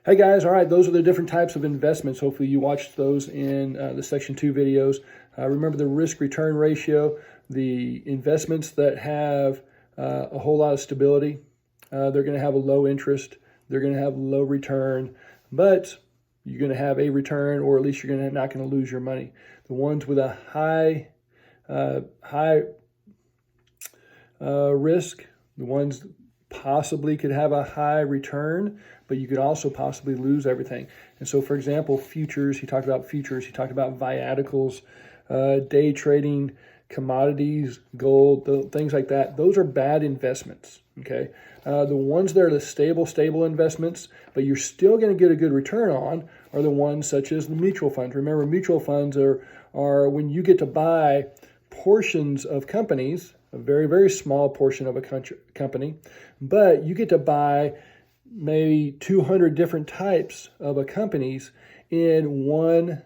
Hey guys, all right, those are the different types of investments. Hopefully you watched those in the Section 2 videos. Remember the risk-return ratio, the investments that have a whole lot of stability. They're going to have a low interest. They're going to have low return, but you're going to have a return, or at least you're not going to lose your money. The ones with a high risk, the ones possibly could have a high return, but you could also possibly lose everything. And so, for example, futures, he talked about viaticals, day trading, commodities, gold, things like that. Those are bad investments, okay? The ones that are the stable investments, but you're still going to get a good return on, are the ones such as the mutual funds. Remember, mutual funds are when you get to buy portions of companies, a very, very small portion of a company, but you get to buy maybe 200 different types of a companies in one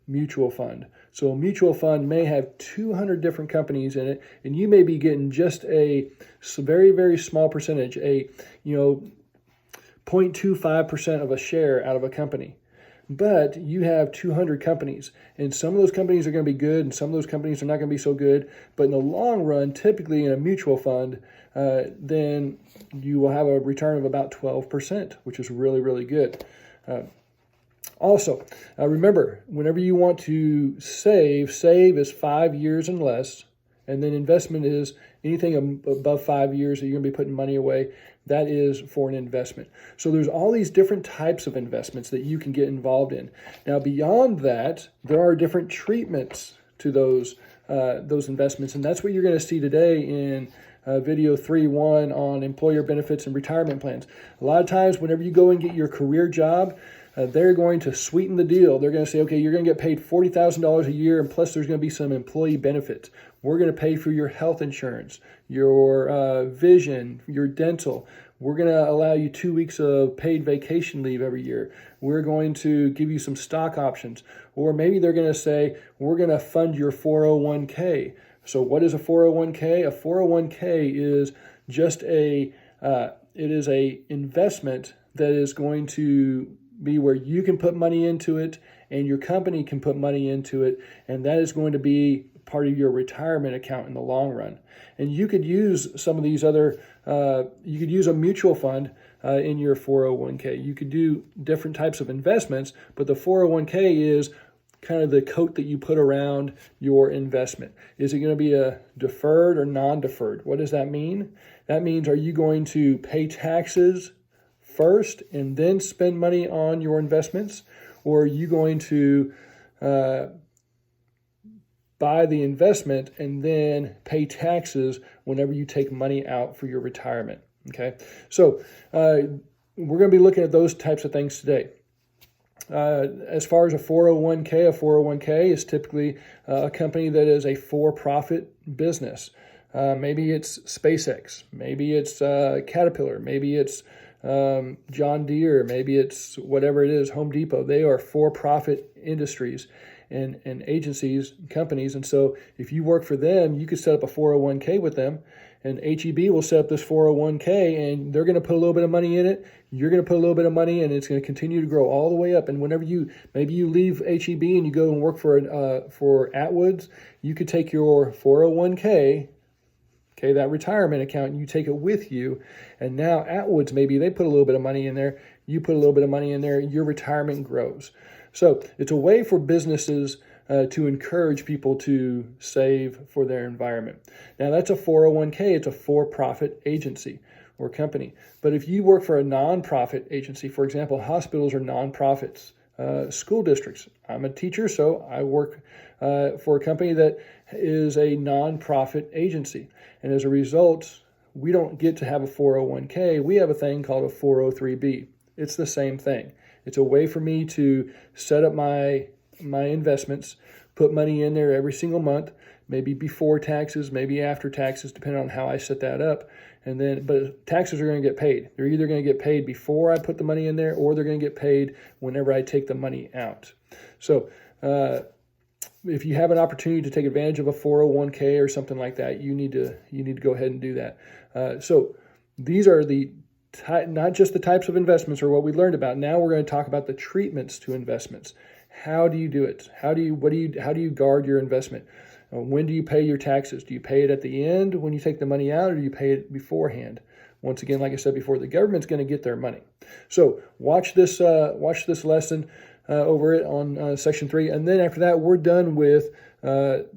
mutual fund. So a mutual fund may have 200 different companies in it, and you may be getting just a very, very small percentage, 0.25% of a share out of a company. But you have 200 companies, and some of those companies are going to be good, and some of those companies are not going to be so good. But in the long run, typically in a mutual fund, then you will have a return of about 12%, which is really, really good. Also, remember, whenever you want to save is 5 years and less, and then investment is anything above 5 years that you're going to be putting money away. That is for an investment. So there's all these different types of investments that you can get involved in. Now, beyond that, there are different treatments to those investments, and that's what you're going to see today in video 3.1 on employer benefits and retirement plans. A lot of times, whenever you go and get your career job, they're going to sweeten the deal. They're going to say, okay, you're going to get paid $40,000 a year, and plus there's going to be some employee benefits. We're going to pay for your health insurance, your vision, your dental. We're going to allow you 2 weeks of paid vacation leave every year. We're going to give you some stock options. Or maybe they're going to say, we're going to fund your 401k. So what is a 401k? A 401k is just it is a investment that is going to be where you can put money into it and your company can put money into it, and that is going to be part of your retirement account in the long run. And you could use some of these other, you could use a mutual fund in your 401k. You could do different types of investments, but the 401k is kind of the coat that you put around your investment. Is it going to be a deferred or non-deferred? What does that mean? That means, are you going to pay taxes first and then spend money on your investments? Or are you going to buy the investment and then pay taxes whenever you take money out for your retirement? Okay, so we're going to be looking at those types of things today. As far as a 401k is typically a company that is a for-profit business. Maybe it's SpaceX, maybe it's Caterpillar, maybe it's John Deere, maybe it's whatever it is, Home Depot. They are for-profit industries and agencies, companies. And so if you work for them, you could set up a 401k with them, and HEB will set up this 401k, and they're going to put a little bit of money in it. You're going to put a little bit of money, and it's going to continue to grow all the way up. And whenever maybe you leave HEB and you go and work for Atwoods, you could take your 401k, okay, that retirement account, and you take it with you. And now Atwoods, maybe they put a little bit of money in there, you put a little bit of money in there, your retirement grows. So it's a way for businesses to encourage people to save for their environment. Now that's a 401k, it's a for-profit agency or company. But if you work for a nonprofit agency, for example, hospitals are nonprofits, school districts. I'm a teacher, so I work for a company that is a nonprofit agency. And as a result, we don't get to have a 401k. We have a thing called a 403b. It's the same thing. It's a way for me to set up my investments, put money in there every single month, maybe before taxes, maybe after taxes, depending on how I set that up. But taxes are going to get paid. They're either going to get paid before I put the money in there, or they're going to get paid whenever I take the money out. So if you have an opportunity to take advantage of a 401k or something like that, you need to go ahead and do that. So these are the not just the types of investments or what we learned about. Now we're going to talk about the treatments to investments. How do you do it? How do you guard your investment? When do you pay your taxes? Do you pay it at the end when you take the money out, or do you pay it beforehand? Once again, like I said before, the government's going to get their money. So watch this lesson over it on section 3, and then after that, we're done with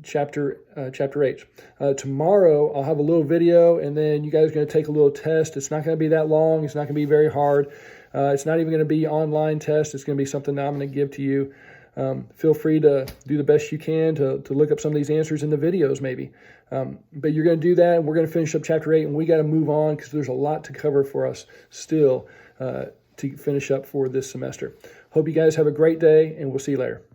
chapter 8. Tomorrow, I'll have a little video, and then you guys are going to take a little test. It's not going to be that long. It's not going to be very hard. It's not even going to be an online test. It's going to be something that I'm going to give to you. Feel free to do the best you can to look up some of these answers in the videos maybe. But you're going to do that, and we're going to finish up chapter 8, and we got to move on because there's a lot to cover for us still to finish up for this semester. Hope you guys have a great day, and we'll see you later.